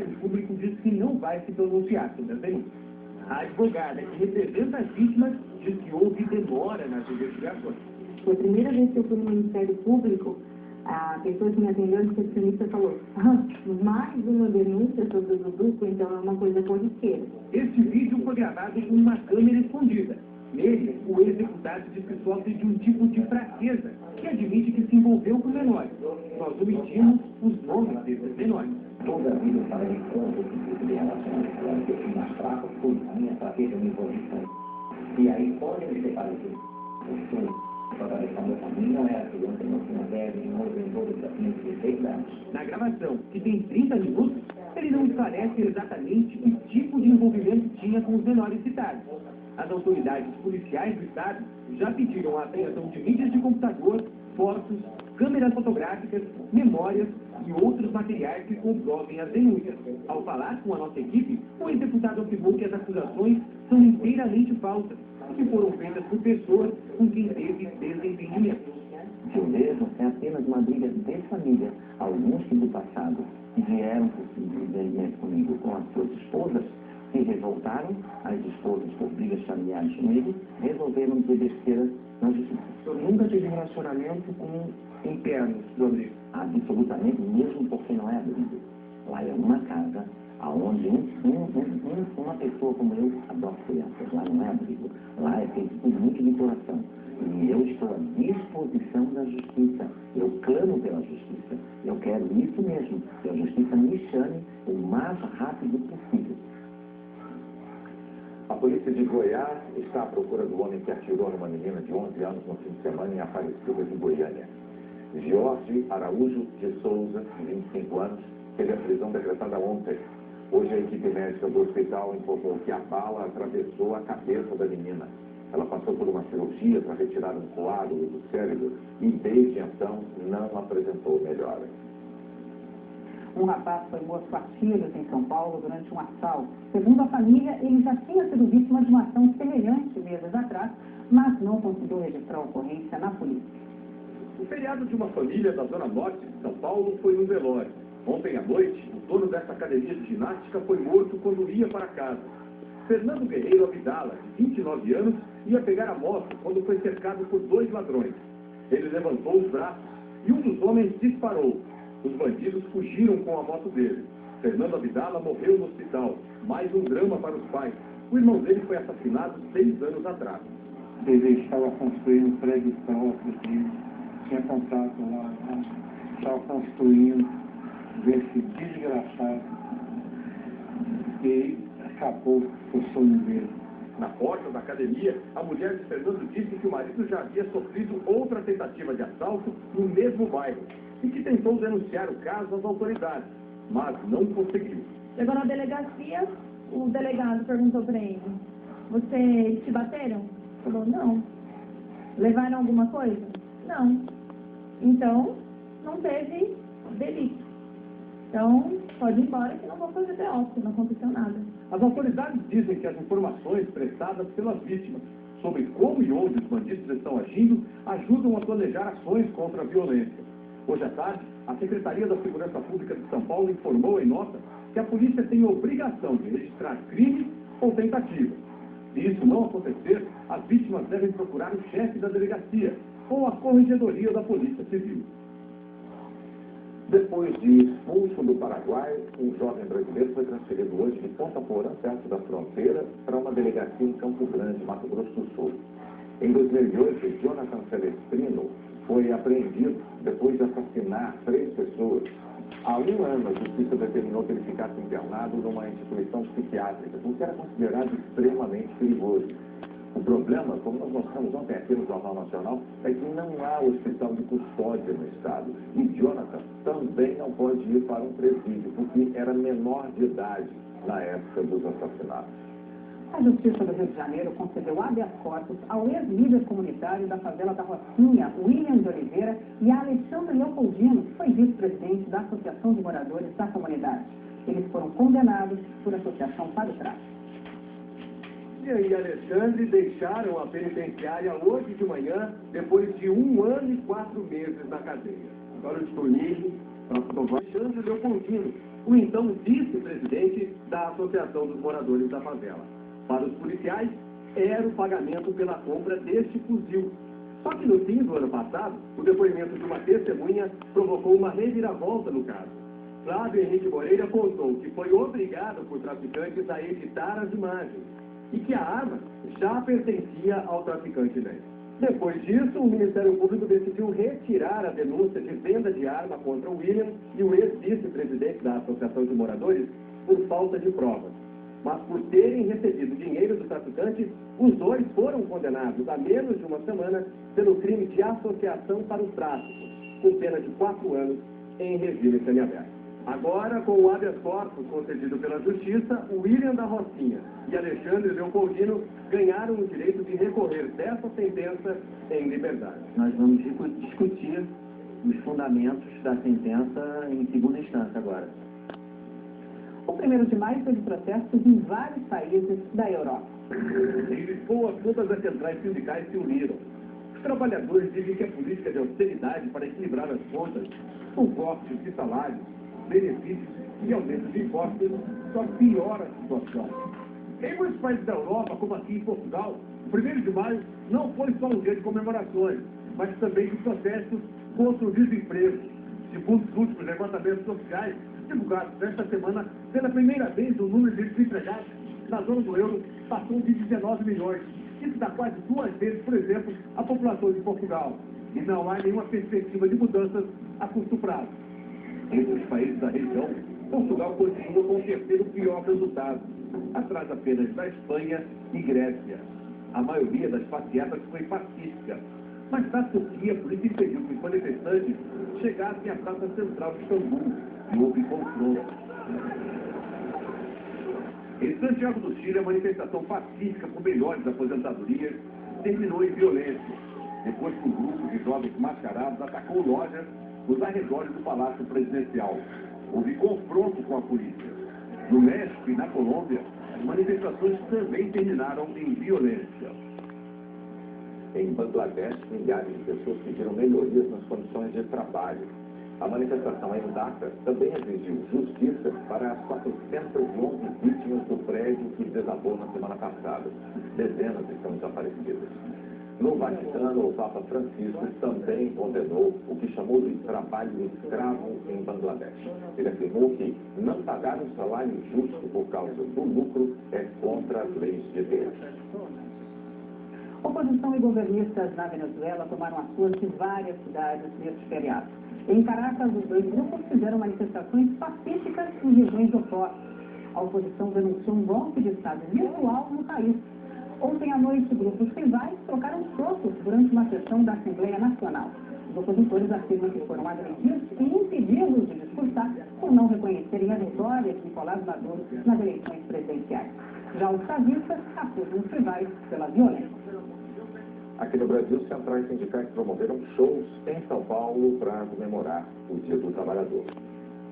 O público diz que não vai se pronunciar sobre as denúncias. A advogada que representa as vítimas diz que houve demora nas investigações. Foi a primeira vez que eu fui no Ministério Público, a pessoa que me atendeu, a recepcionista, falou: mais uma denúncia sobre o Dudu, então é uma coisa corriqueira. Este vídeo foi gravado com uma câmera escondida. Nele, o ex-deputado diz que sofre de um tipo de fraqueza, que admite que se envolveu com menores. Nós omitimos os nomes desses menores. Toda a vida eu estava em conta que de relacionamento que eu fui mais fraco, foi a minha fraqueza me envolveu. E aí, quando eu me separei para atravessar meu caminho, não era criança, não tinha velho, nem novo, nem novo, já tinha 16 anos. Na gravação, que tem 30 minutos, ele não esclarece exatamente que tipo de envolvimento tinha com os menores citados. As autoridades policiais do Estado já pediram a apreensão de mídias de computador, fotos, câmeras fotográficas, memórias e outros materiais que comprovem as denúncias. Ao falar com a nossa equipe, o ex-deputado afirmou que as acusações são inteiramente falsas e que foram feitas por pessoas com quem teve desentendimento. O que eu vejo é apenas uma briga de família. Alguns que do passado vieram por desentendimento comigo com as suas esposas, se revoltaram, as esposas por brigas familiares comigo, resolveram dizer besteira na justiça. Eu nunca tive relacionamento com internos do abrigo. Absolutamente, mesmo porque não é abrigo. Lá é uma casa onde uma pessoa como eu adota crianças. Lá não é abrigo. Lá é feito por muito de coração. E eu estou à disposição da justiça. Eu clamo pela justiça. Eu quero isso mesmo, que a justiça me chame o mais rápido possível. A polícia de Goiás está à procura do homem que atirou numa menina de 11 anos no fim de semana em Aparecida de Goiânia. Jorge Araújo de Souza, de 25 anos, teve a prisão decretada ontem. Hoje a equipe médica do hospital informou que a bala atravessou a cabeça da menina. Ela passou por uma cirurgia para retirar um coágulo do cérebro e desde então não apresentou melhora. Um rapaz foi morto a tiros em São Paulo durante um assalto. Segundo a família, ele já tinha sido vítima de uma ação semelhante meses atrás, mas não conseguiu registrar a ocorrência na polícia. O feriado de uma família da Zona Norte de São Paulo foi um velório. Ontem à noite, o dono dessa academia de ginástica foi morto quando ia para casa. Fernando Guerreiro Abdala, de 29 anos, ia pegar a moto quando foi cercado por 2 ladrões. Ele levantou os braços e um dos homens disparou. Os bandidos fugiram com a moto dele. Fernando Abdala morreu no hospital. Mais um drama para os pais. O irmão dele foi assassinado 6 anos atrás. Ele estava construindo prédio próprio, tinha contrato lá, estava construindo, esse desgraçado, e acabou o sonho dele. Na porta da academia, a mulher de Fernando disse que o marido já havia sofrido outra tentativa de assalto no mesmo bairro e que tentou denunciar o caso às autoridades, mas não conseguiu. Chegou na delegacia, o delegado perguntou para ele: eles te bateram? Falou: não. Levaram alguma coisa? Não. Então, não teve delito. Então, pode ir embora que não vou fazer BO, não aconteceu nada. As autoridades dizem que as informações prestadas pelas vítimas sobre como e onde os bandidos estão agindo ajudam a planejar ações contra a violência. Hoje à tarde, a Secretaria da Segurança Pública de São Paulo informou em nota que a polícia tem a obrigação de registrar crime ou tentativa. Se isso não acontecer, as vítimas devem procurar o chefe da delegacia ou a corregedoria da Polícia Civil. Depois de expulso do Paraguai, um jovem brasileiro foi transferido hoje de Ponta Porã, perto da fronteira, para uma delegacia em Campo Grande, Mato Grosso do Sul. Em 2008, Jonathan Celestrino foi apreendido depois de assassinar 3 pessoas. Há 1 ano, a justiça determinou que ele ficasse internado numa instituição psiquiátrica, porque era considerado extremamente perigoso. O problema, como nós mostramos ontem aqui no Jornal Nacional, é que não há hospital de custódia no Estado. E Jonathan também não pode ir para um presídio, porque era menor de idade na época dos assassinatos. A Justiça do Rio de Janeiro concedeu habeas corpus ao ex-líder comunitário da favela da Rocinha, William de Oliveira, e a Alexandre Leopoldino, que foi vice-presidente da Associação de Moradores da Comunidade. Eles foram condenados por associação para o tráfico. E Alexandre deixaram a penitenciária hoje de manhã, depois de 1 ano e 4 meses na cadeia. Agora disponível para provar Alexandre Leopoldino, o então vice-presidente da Associação dos Moradores da Favela. Para os policiais, era o pagamento pela compra deste fuzil. Só que no fim do ano passado, o depoimento de uma testemunha provocou uma reviravolta no caso. Flávio Henrique Moreira apontou que foi obrigado por traficantes a editar as imagens e que a arma já pertencia ao traficante Ney. Depois disso, o Ministério Público decidiu retirar a denúncia de venda de arma contra o William e o ex-vice-presidente da Associação de Moradores por falta de provas. Mas por terem recebido dinheiro do traficante, os dois foram condenados a menos de uma semana pelo crime de associação para o tráfico, com pena de 4 anos em regime semiaberto. Agora, com o habeas corpus concedido pela Justiça, o William da Rocinha e Alexandre Leopoldino ganharam o direito de recorrer dessa sentença em liberdade. Nós vamos discutir os fundamentos da sentença em segunda instância agora. O 1º de maio teve protestos em vários países da Europa. Em Lisboa, todas as centrais sindicais se uniram. Os trabalhadores dizem que a política de austeridade para equilibrar as contas, com cortes de salários, benefícios e aumento de impostos, só piora a situação. Em muitos países da Europa, como aqui em Portugal, o 1º de maio não foi só um dia de comemorações, mas também de protestos contra o desemprego. Segundo os últimos levantamentos sociais divulgados nesta semana, pela primeira vez o número de desempregados na zona do euro passou de 19 milhões. Isso dá quase 2 vezes, por exemplo, a população de Portugal. E não há nenhuma perspectiva de mudanças a curto prazo. Entre os países da região, Portugal continua com o 3º pior resultado, atrás apenas da Espanha e Grécia. A maioria das passeatas foi pacífica, mas na Turquia, a polícia impediu que os manifestantes chegassem à praça central de Istambul e houve confronto. Em Santiago do Chile, a manifestação pacífica por melhores aposentadorias terminou em violência, depois que um grupo de jovens mascarados atacou lojas nos arredores do Palácio Presidencial. Houve confronto com a polícia. No México e na Colômbia, as manifestações também terminaram em violência. Em Bangladesh, milhares de pessoas pediram melhorias nas condições de trabalho. A manifestação em Dhaka também exigiu justiça para as 411 vítimas do prédio que desabou na semana passada. Dezenas estão desaparecidas. No Vaticano, o Papa Francisco também condenou o que chamou de trabalho escravo em Bangladesh. Ele afirmou que não pagar um salário justo por causa do lucro é contra as leis de Deus. Oposição e governistas na Venezuela tomaram as ruas de várias cidades neste feriado. Em Caracas, os dois grupos fizeram manifestações pacíficas em regiões opostas. A oposição denunciou um golpe de Estado virtual no país. Ontem à noite, grupos rivais trocaram socos durante uma sessão da Assembleia Nacional. Os opositores afirmam que foram agredidos e impedidos de discursar por não reconhecerem a vitória de Nicolás Maduro nas eleições presidenciais. Já os chavistas acusam os rivais pela violência. Aqui no Brasil, centrais sindicais promoveram shows em São Paulo para comemorar o Dia do Trabalhador.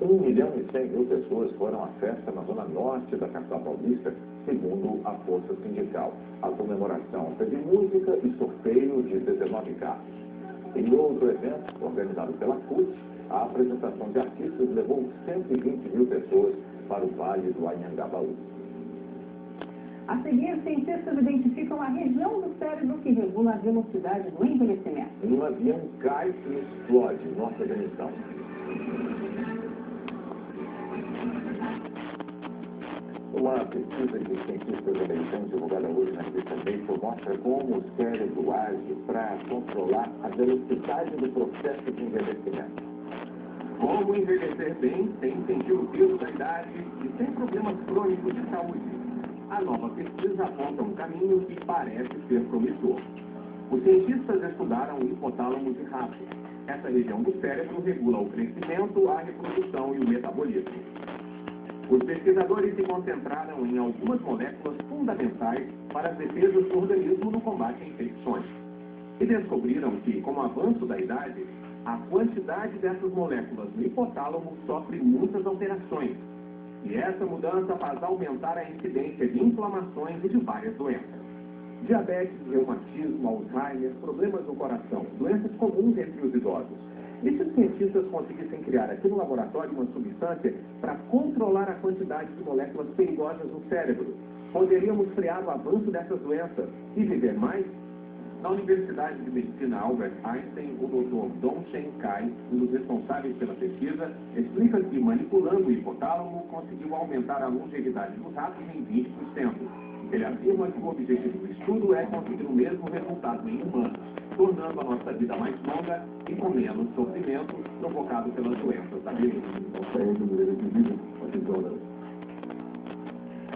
1.100.000 pessoas foram à festa na zona norte da capital paulista, segundo a Força Sindical. A comemoração teve música e sorteio de 19 carros. Em outro evento, organizado pela CUT, a apresentação de artistas levou 120.000 pessoas para o Vale do Anhangabaú. A seguir, cientistas identificam a região do cérebro que regula a velocidade do envelhecimento. Um avião cai e explode no Afeganistão. Uma pesquisa de cientistas americanos divulgada hoje na revista Nature mostra como o cérebro age para controlar a velocidade do processo de envelhecimento. Como envelhecer bem, sem sentir o peso da idade e sem problemas crônicos de saúde. A nova pesquisa aponta um caminho que parece ser promissor. Os cientistas estudaram o hipotálamo de rato. Essa região do cérebro regula o crescimento, a reprodução e o metabolismo. Os pesquisadores se concentraram em algumas moléculas fundamentais para as defesas do organismo no combate a infecções. E descobriram que, com o avanço da idade, a quantidade dessas moléculas no hipotálamo sofre muitas alterações. E essa mudança faz aumentar a incidência de inflamações e de várias doenças. Diabetes, reumatismo, Alzheimer, problemas no coração, doenças comuns entre os idosos. E se os cientistas conseguissem criar aqui no laboratório uma substância para controlar a quantidade de moléculas perigosas no cérebro? Poderíamos frear o avanço dessas doenças e viver mais? Na Universidade de Medicina Albert Einstein, o Dr. Dong Shen Kai, um dos responsáveis pela pesquisa, explica que manipulando o hipotálamo conseguiu aumentar a longevidade dos ratos em 20%. Ele afirma que o objetivo do estudo é conseguir o mesmo resultado em humanos, tornando a nossa vida mais longa e com menos sofrimento provocado pelas doenças da velhice.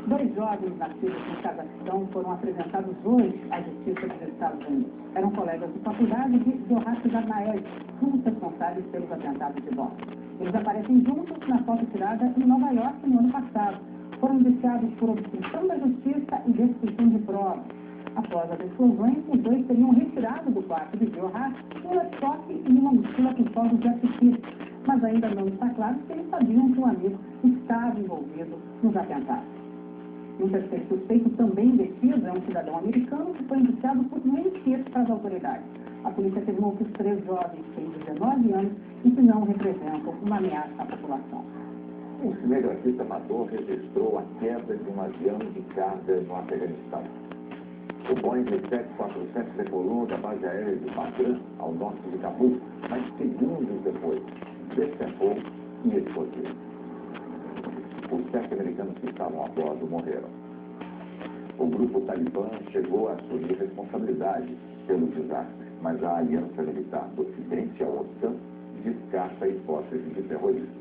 2 jovens nascidos no Cazaquistão foram apresentados hoje à Justiça dos Estados Unidos. Eram colegas de faculdade de Zohar Zarnaev, um dos responsáveis pelos atentados de bomba. Eles aparecem juntos na foto tirada em Nova York no ano passado. Foram indiciados por obstrução da justiça e destruição de provas. Após as explosões, os dois teriam retirado do quarto de Zohar um laptop e uma mochila com fogos de artifício. Mas ainda não está claro se eles sabiam que o amigo estava envolvido nos atentados. Um terceiro suspeito também detido é um cidadão americano que foi indiciado por mentir para as autoridades. A polícia afirmou que os 3 jovens têm 19 anos e que não representam uma ameaça à população. Um cinegrafista amador registrou a queda de um avião de carga no Afeganistão. O Boeing 747 decolou da base aérea de Bagram, ao norte de Cabul, mas segundos depois, despegou e explodiu. Os 7 americanos que estavam a bordo morreram. O grupo talibã chegou a assumir responsabilidade pelo desastre, mas a Aliança Militar do Ocidente, a OTAN, descarta a hipótese de terrorismo.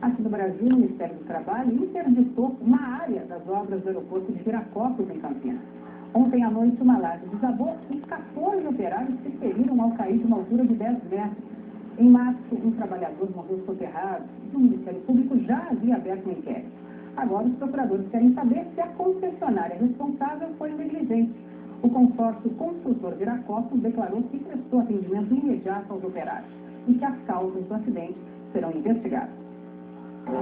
Aqui no Brasil, o Ministério do Trabalho interditou uma área das obras do aeroporto de Viracopos, em Campinas. Ontem à noite, uma laje desabou e 14 operários se feriram ao cair de uma altura de 10 metros. Em março, um trabalhador morreu soterrado e o Ministério Público já havia aberto um inquérito. Agora, os procuradores querem saber se a concessionária responsável foi negligente. O consórcio construtor Viracopos declarou que prestou atendimento imediato aos operários e que as causas do acidente serão investigadas. O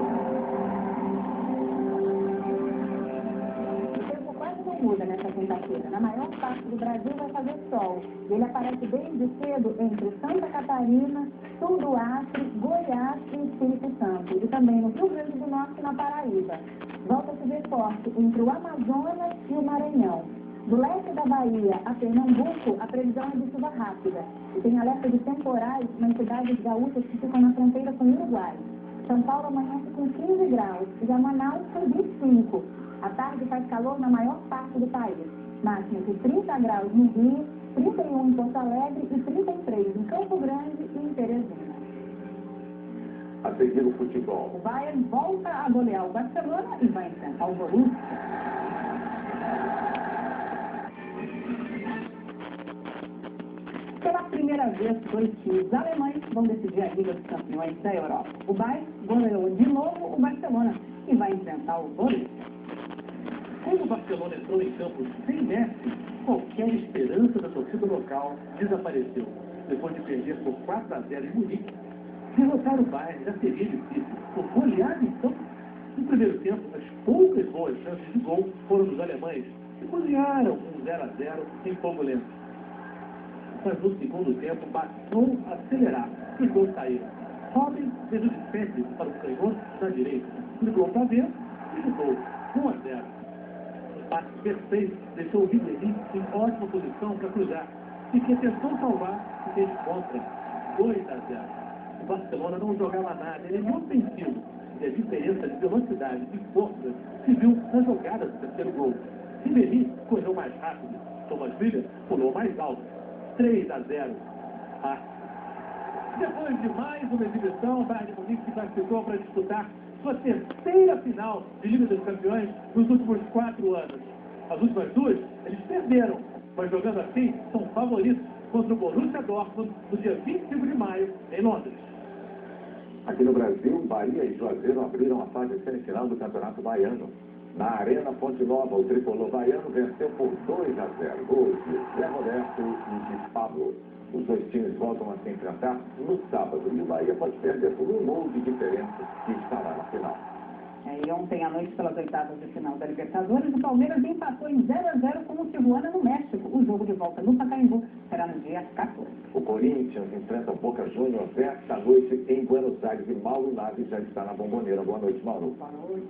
tempo quase não muda nessa quinta-feira. Na maior parte do Brasil vai fazer sol. Ele aparece desde cedo entre Santa Catarina, sul do Acre, Goiás e Espírito Santo. E também no Rio Grande do Norte e na Paraíba. Volta a se ver forte entre o Amazonas e o Maranhão. Do leste da Bahia a Pernambuco, a previsão é de chuva rápida. E tem alerta de temporais nas cidades gaúchas que ficam na fronteira com o Uruguai. São Paulo amanhece com 15 graus e a Manaus com 25. À tarde faz calor na maior parte do país. Máxima de 30 graus no Rio, 31 em Porto Alegre e 33 em Campo Grande e em Teresina. A seguir o futebol. O Bayern volta a golear o Barcelona e vai enfrentar o Borussia. Pela primeira vez, 2 times alemães vão decidir a Liga dos Campeões da Europa. O Bayern goleou de novo o Barcelona e vai enfrentar o Borussia. Quando o Barcelona entrou em campo sem Messi, qualquer esperança da torcida local desapareceu. Depois de perder por 4-0 em Munique, derrotar o Bayern já seria difícil. Por goleada, então, no primeiro tempo, as poucas boas chances de gol foram dos alemães, que cozinharam um 0-0 em fogo lento. Mas no segundo tempo bastou acelerar e os gols saíram. Robin fez o despeje para o canhoto da direita, ligou o pavê e chutou 1-0. O passe perfeito deixou o Ribéry em ótima posição para cruzar e que tentou salvar e fez contra 2-0. O Barcelona não jogava nada, ele é inofensivo e a diferença de velocidade e força se viu nas jogadas do terceiro gol. Ribéry correu mais rápido, Thomas Müller pulou mais alto. 3-0. Depois de mais uma exibição, o Bayern de Munique se classificou para disputar sua terceira final de Liga dos Campeões nos últimos 4 anos. As últimas 2, eles perderam, mas jogando assim, são favoritos contra o Borussia Dortmund no dia 25 de maio, em Londres. Aqui no Brasil, Bahia e Juazeiro abriram a fase semifinal do Campeonato Baiano. Na Arena Fonte Nova, o tricolor baiano venceu por 2-0. Gols de Zé Roberto e de Pablo. Os 2 times voltam a se enfrentar no sábado e o Bahia pode perder por 1 gol de diferença que estará na final. E ontem à noite, pelas oitavas de final da Libertadores, o Palmeiras empatou em 0-0 com o Tijuana no México. O jogo de volta no Pacaembu será no dia 14. O Corinthians enfrenta Boca Juniors esta noite em Buenos Aires e Mauro Naves já está na Bombonera. Boa noite, Mauro. Boa noite.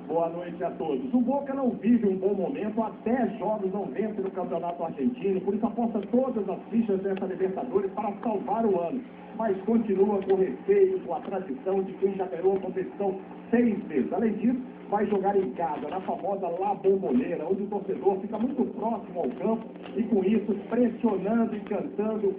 Boa noite a todos. O Boca não vive um bom momento, há 10 jogos não vence no Campeonato Argentino, por isso aposta todas as fichas dessa Libertadores para salvar o ano. Mas continua com receio, com a tradição de quem já ganhou a competição 6 vezes. Além disso, vai jogar em casa, na famosa La Bombonera, onde o torcedor fica muito próximo ao campo e com isso pressionando e cantando,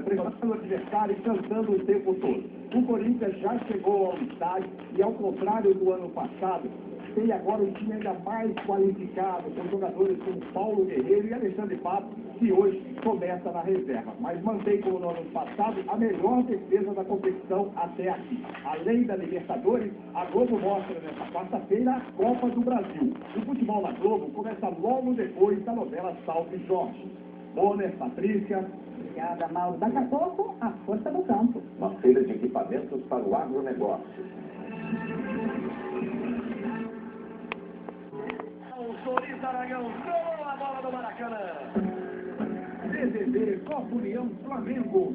pressionando o adversário e cantando o tempo todo. O Corinthians já chegou ao estádio e, ao contrário do ano passado, tem agora um time ainda mais qualificado, com jogadores como Paulo Guerreiro e Alexandre Pato, que hoje começa na reserva. Mas mantém, como no ano passado, a melhor defesa da competição até aqui. Além da Libertadores, a Globo mostra nesta quarta-feira a Copa do Brasil. O futebol na Globo começa logo depois da novela Salve Jorge. Bonner, Patrícia. Obrigada, Mauro. Daqui a pouco, a força do campo. Uma feira de equipamentos para o agronegócio. Solis Aragão, gol a bola do Maracanã. DDD Copa União Flamengo.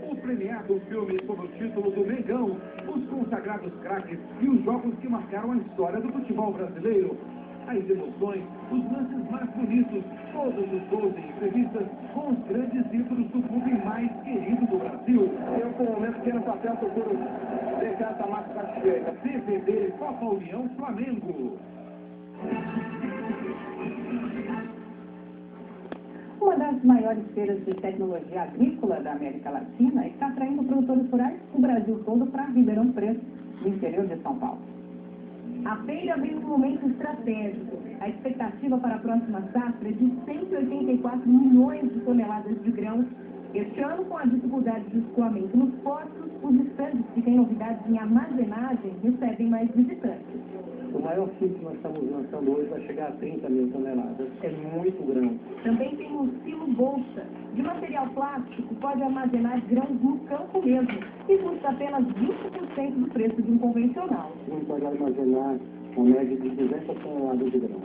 O premiado filme sobre o título do Mengão, os consagrados craques e os jogos que marcaram a história do futebol brasileiro. As emoções, os lances mais bonitos, todos os gols e entrevistas com os grandes ídolos do clube mais querido do Brasil. Eu, por um momento, quero papel procuro deixar essa marca satisfeita. DDD Copa União Flamengo. Uma das maiores feiras de tecnologia agrícola da América Latina está atraindo produtores rurais do Brasil todo para Ribeirão Preto, no interior de São Paulo. A feira vem num momento estratégico. A expectativa para a próxima safra é de 184 milhões de toneladas de grãos. Este ano, com a dificuldade de escoamento nos portos, os estandes que têm novidades em armazenagem recebem mais visitantes. O maior kit que nós estamos lançando hoje vai chegar a 30 mil toneladas. É muito grão. Também tem um silo bolsa. De material plástico, pode armazenar grãos no campo mesmo e custa apenas 20% do preço de um convencional. A gente pode armazenar uma média de 200 toneladas de grão.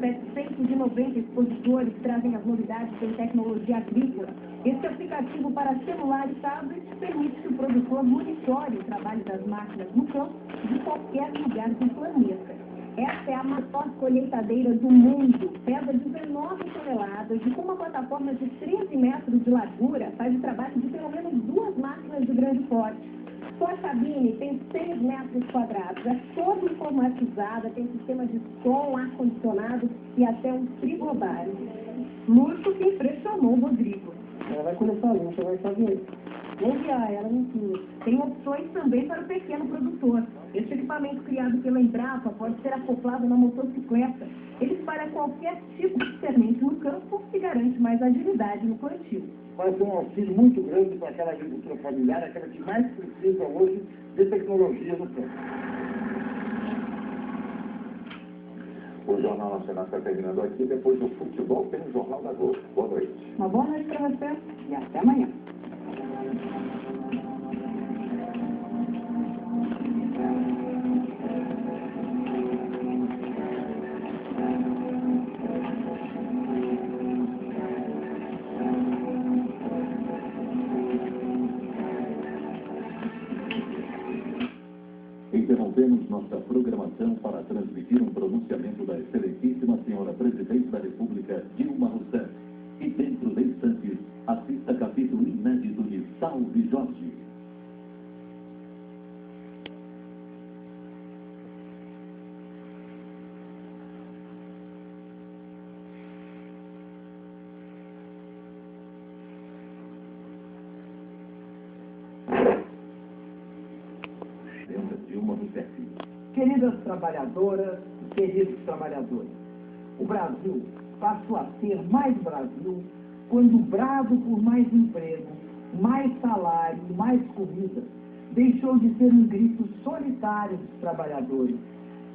790 expositores trazem as novidades em tecnologia agrícola. Este aplicativo para celular e tablet permite que o produtor monitore o trabalho das máquinas no campo de qualquer lugar do planeta. Esta é a maior colheitadeira do mundo. Pesa 19 toneladas e com uma plataforma de 13 metros de largura faz o trabalho de pelo menos 2 máquinas de grande porte. Sua cabine tem 6 metros quadrados, é toda informatizada, tem sistema de som, ar-condicionado e até um frigobar. Luxo que impressionou o Rodrigo. Ela vai começar a você vai fazer. Vou guiar ela no clube. Tem opções também para o pequeno produtor. Este equipamento criado pela Embrapa pode ser acoplado na motocicleta. Ele espalha qualquer tipo de semente no campo e garante mais agilidade no plantio. Vai ser um auxílio muito grande para aquela agricultura familiar, aquela que mais precisa hoje de tecnologia no campo. O Jornal Nacional está terminando aqui. Depois do futebol tem o Jornal da Globo. Boa noite. Uma boa noite para você e até amanhã. Interrompemos nossa programação para transmitir um pronunciamento da excelentíssima senhora Presidente da República, Dilma Rousseff. E dentro de instantes, assista capítulo inédito de Salve Jorge. Dilma Rousseff. Queridas trabalhadoras e queridos trabalhadores, o Brasil passou a ser mais Brasil quando o brado por mais emprego, mais salário e mais comida deixou de ser um grito solitário dos trabalhadores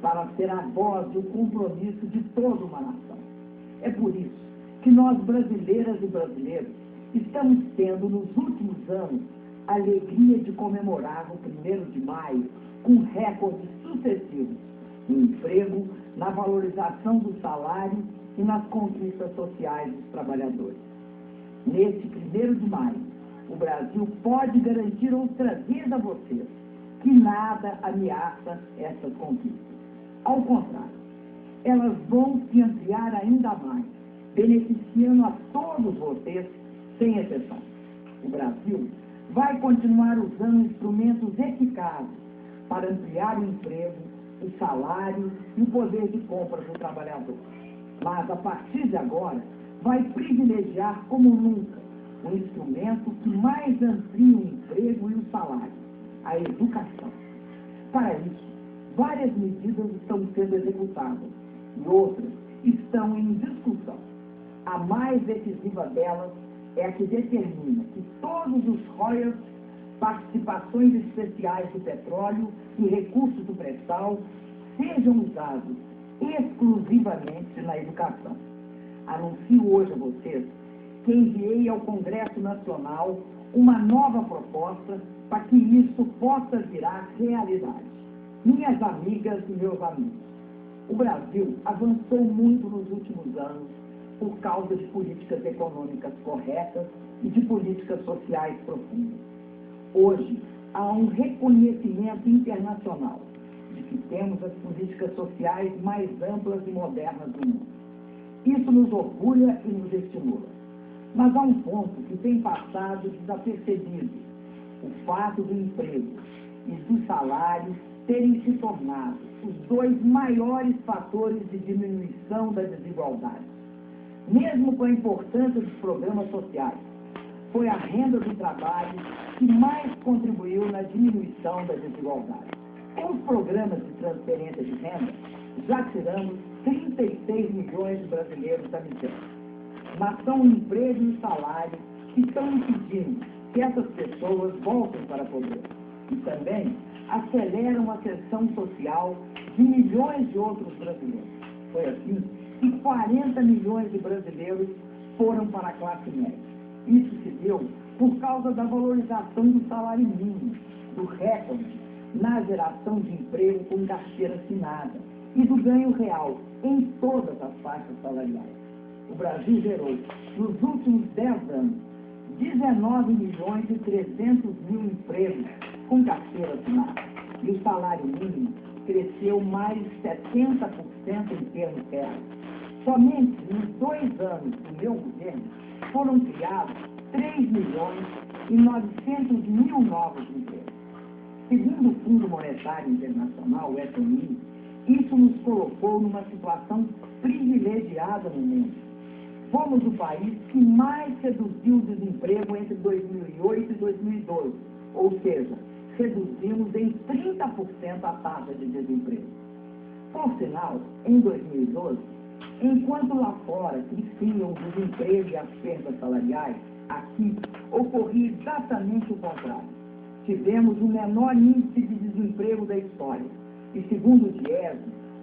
para ser a voz e o compromisso de toda uma nação. É por isso que nós, brasileiras e brasileiros, estamos tendo nos últimos anos a alegria de comemorar no 1º de maio com recordes sucessivos no emprego, na valorização do salário e nas conquistas sociais dos trabalhadores. Neste 1º de maio, o Brasil pode garantir outra vez a vocês que nada ameaça essas conquistas. Ao contrário, elas vão se ampliar ainda mais, beneficiando a todos vocês, sem exceção. O Brasil vai continuar usando instrumentos eficazes para ampliar o emprego, o salário e o poder de compra do trabalhador. Mas, a partir de agora, vai privilegiar como nunca um instrumento que mais amplia o emprego e o salário, a educação. Para isso, várias medidas estão sendo executadas e outras estão em discussão. A mais decisiva delas é a que determina que todos os royalties, participações especiais do petróleo e recursos do pré-sal sejam usados exclusivamente na educação. Anuncio hoje a vocês que enviei ao Congresso Nacional uma nova proposta para que isso possa virar realidade. Minhas amigas e meus amigos, o Brasil avançou muito nos últimos anos por causa de políticas econômicas corretas e de políticas sociais profundas. Hoje, há um reconhecimento internacional de que temos as políticas sociais mais amplas e modernas do mundo. Isso nos orgulha e nos estimula. Mas há um ponto que tem passado desapercebido: o fato do emprego e do salário terem se tornado os 2 maiores fatores de diminuição da desigualdade. Mesmo com a importância dos programas sociais, foi a renda do trabalho que mais contribuiu na diminuição da desigualdade. Com os programas de transferência de renda, já tiramos 36 milhões de brasileiros da miséria. Mas são o emprego e o salário que estão impedindo que essas pessoas voltem para a pobreza. E também aceleram a ascensão social de milhões de outros brasileiros. Foi assim que 40 milhões de brasileiros foram para a classe média. Isso se deu por causa da valorização do salário mínimo, do recorde na geração de emprego com carteira assinada e do ganho real em todas as faixas salariais. O Brasil gerou, nos últimos 10 anos, 19 milhões e 300 mil empregos com carteira assinada. E o salário mínimo cresceu mais de 70% em termos reais. Somente nos 2 anos do meu governo foram criados 3 milhões e 900 mil novos empregos. Segundo o Fundo Monetário Internacional, o FMI, isso nos colocou numa situação privilegiada no mundo. Fomos o país que mais reduziu o desemprego entre 2008 e 2012, ou seja, reduzimos em 30% a taxa de desemprego. Por sinal, em 2012, enquanto lá fora cresciam o desemprego e as perdas salariais, aqui ocorria exatamente o contrário. Tivemos o menor índice de desemprego da história e, segundo o Diese,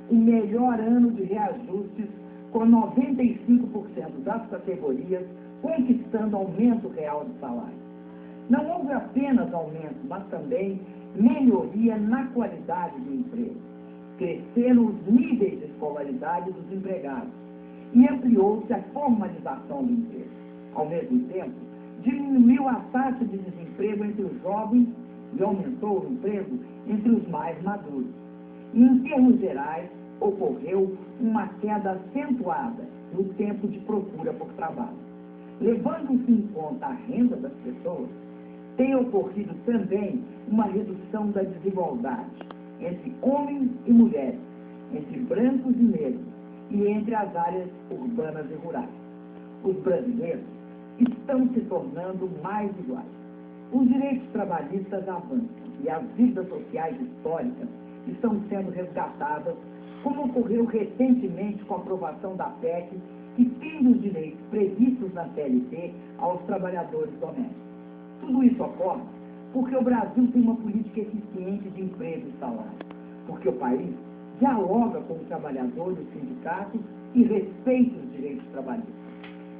o melhor ano de reajustes, com 95% das categorias conquistando aumento real de salário. Não houve apenas aumento, mas também melhoria na qualidade do emprego. Cresceram os níveis de escolaridade dos empregados e ampliou-se a formalização do emprego. Ao mesmo tempo, diminuiu a taxa de desemprego entre os jovens e aumentou o emprego entre os mais maduros. E, em termos gerais, ocorreu uma queda acentuada no tempo de procura por trabalho. Levando-se em conta a renda das pessoas, tem ocorrido também uma redução da desigualdade entre homens e mulheres, entre brancos e negros e entre as áreas urbanas e rurais. Os brasileiros estão se tornando mais iguais. Os direitos trabalhistas avançam e as vidas sociais históricas estão sendo resgatadas, como ocorreu recentemente com a aprovação da PEC, que tira os direitos previstos na CLT aos trabalhadores domésticos. Tudo isso ocorre porque o Brasil tem uma política eficiente de emprego e salário, porque o país dialoga com os trabalhadores, os sindicatos e respeita os direitos trabalhistas.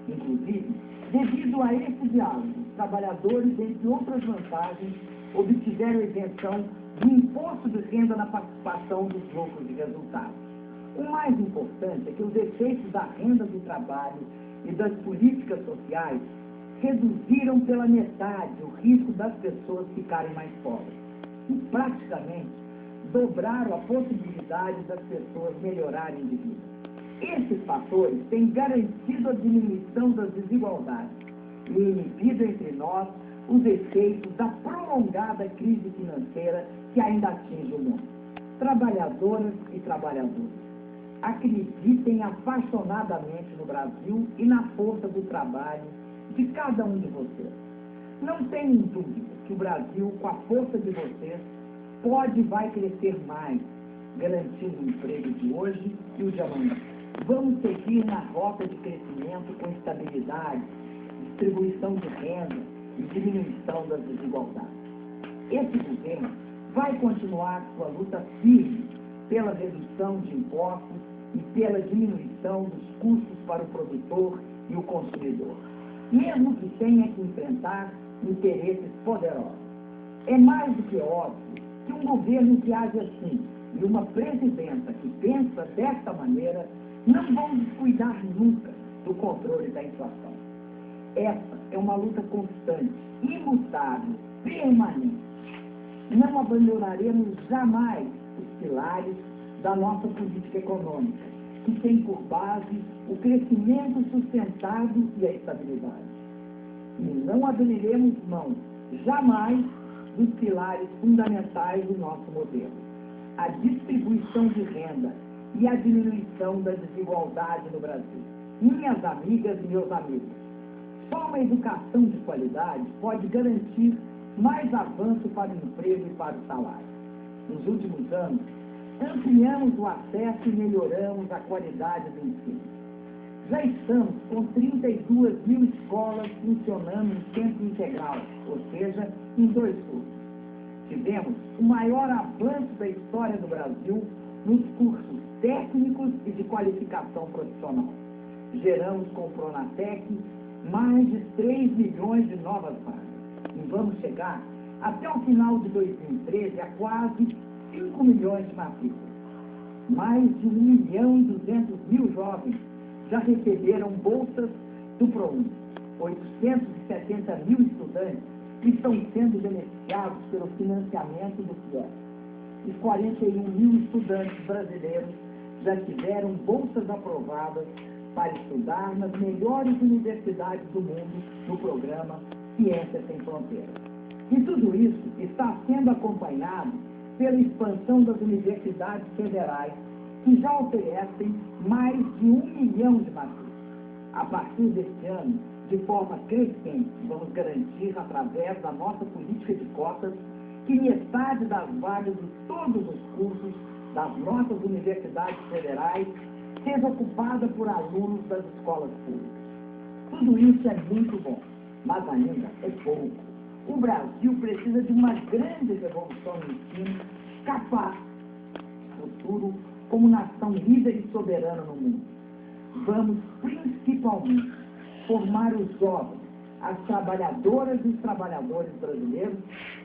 Inclusive, devido a esse diálogo, os trabalhadores, entre outras vantagens, obtiveram isenção de imposto de renda na participação dos lucros de resultados. O mais importante é que os efeitos da renda do trabalho e das políticas sociais reduziram pela metade o risco das pessoas ficarem mais pobres e praticamente dobraram a possibilidade das pessoas melhorarem de vida. Esses fatores têm garantido a diminuição das desigualdades e inibido entre nós os efeitos da prolongada crise financeira que ainda atinge o mundo. Trabalhadoras e trabalhadores, acreditem apaixonadamente no Brasil e na força do trabalho de cada um de vocês. Não tenham dúvida que o Brasil, com a força de vocês, pode e vai crescer mais, garantindo o emprego de hoje e o de amanhã. Vamos seguir na rota de crescimento com estabilidade, distribuição de renda e diminuição das desigualdades. Esse governo vai continuar sua luta firme pela redução de impostos e pela diminuição dos custos para o produtor e o consumidor, mesmo que tenha que enfrentar interesses poderosos. É mais do que óbvio que um governo que age assim e uma presidenta que pensa desta maneira não vão descuidar nunca do controle da inflação. Essa é uma luta constante, imutável, permanente. Não abandonaremos jamais os pilares da nossa política econômica, que tem por base o crescimento sustentado e a estabilidade. E não abriremos mão, jamais, dos pilares fundamentais do nosso modelo: a distribuição de renda e a diminuição da desigualdade no Brasil. Minhas amigas e meus amigos, só uma educação de qualidade pode garantir mais avanço para o emprego e para o salário. Nos últimos anos, ampliamos o acesso e melhoramos a qualidade do ensino. Já estamos com 32 mil escolas funcionando em tempo integral, ou seja, em 2 turnos. Tivemos o maior avanço da história do Brasil nos cursos técnicos e de qualificação profissional. Geramos com o Pronatec mais de 3 milhões de novas vagas. E vamos chegar, até o final de 2013, a quase 5 milhões de matrículas. Mais de 1.200.000 jovens já receberam bolsas do ProUni. 870.000 estudantes estão sendo beneficiados pelo financiamento do FIES. E 41.000 estudantes brasileiros já tiveram bolsas aprovadas para estudar nas melhores universidades do mundo no programa Ciência Sem Fronteiras. E tudo isso está sendo acompanhado pela expansão das universidades federais, que já oferecem mais de 1 milhão de matrículas. A partir deste ano, de forma crescente, vamos garantir, através da nossa política de cotas, que metade das vagas de todos os cursos das nossas universidades federais seja ocupada por alunos das escolas públicas. Tudo isso é muito bom, mas ainda é pouco. O Brasil precisa de uma grande revolução no ensino, capaz de futuro como nação líder e soberana no mundo. Vamos, principalmente, formar os jovens, as trabalhadoras e os trabalhadores brasileiros,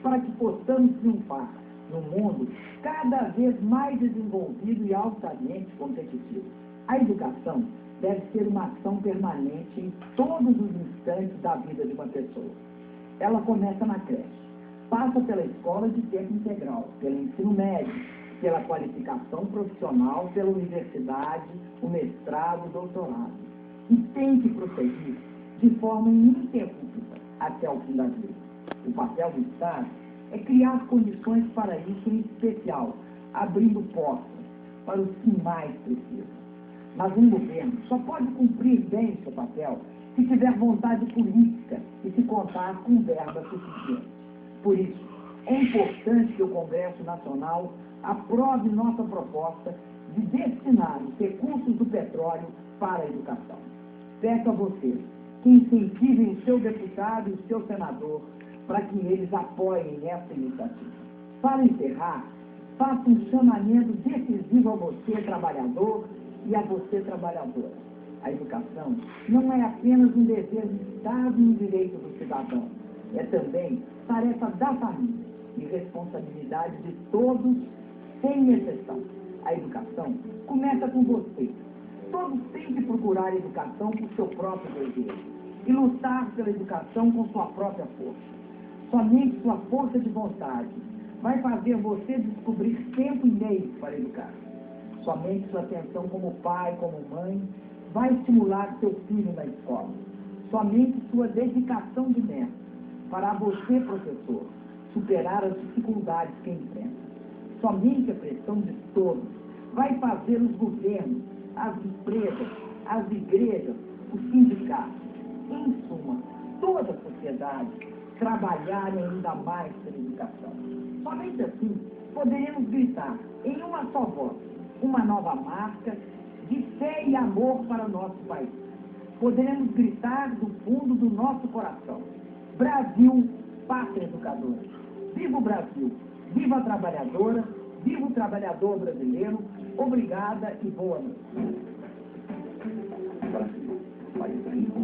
para que possamos triunfar no mundo cada vez mais desenvolvido e altamente competitivo. A educação deve ser uma ação permanente em todos os instantes da vida de uma pessoa. Ela começa na creche, passa pela escola de tempo integral, pelo ensino médio, pela qualificação profissional, pela universidade, o mestrado, o doutorado. E tem que prosseguir de forma ininterrupta até o fim da vida. O papel do Estado é criar condições para isso, em especial, abrindo portas para os que mais precisam. Mas um governo só pode cumprir bem seu papel se tiver vontade política e se contar com verba suficiente. Por isso, é importante que o Congresso Nacional aprove nossa proposta de destinar os recursos do petróleo para a educação. Peço a vocês que incentivem o seu deputado e o seu senador para que eles apoiem essa iniciativa. Para encerrar, faço um chamamento decisivo a você, trabalhador, e a você, trabalhadora. A educação não é apenas um dever do Estado e um direito do cidadão. É também tarefa da família. e responsabilidade de todos, sem exceção. A educação começa com você. Todos têm que procurar educação por seu próprio desejo e lutar pela educação com sua própria força. Somente sua força de vontade vai fazer você descobrir tempo e meios para educar. Somente sua atenção como pai, como mãe, vai estimular seu filho na escola. Somente sua dedicação de mestre fará você, professor, superar as dificuldades que enfrenta. Somente a pressão de todos vai fazer os governos, as empresas, as igrejas, os sindicatos, em suma, toda a sociedade, trabalharem ainda mais pela educação. Somente assim poderemos gritar, em uma só voz, uma nova marca de fé e amor para o nosso país. Poderemos gritar do fundo do nosso coração: Brasil, pátria educadora. Viva o Brasil! Viva a trabalhadora! Viva o trabalhador brasileiro! Obrigada e boa noite. Brasil, país rico,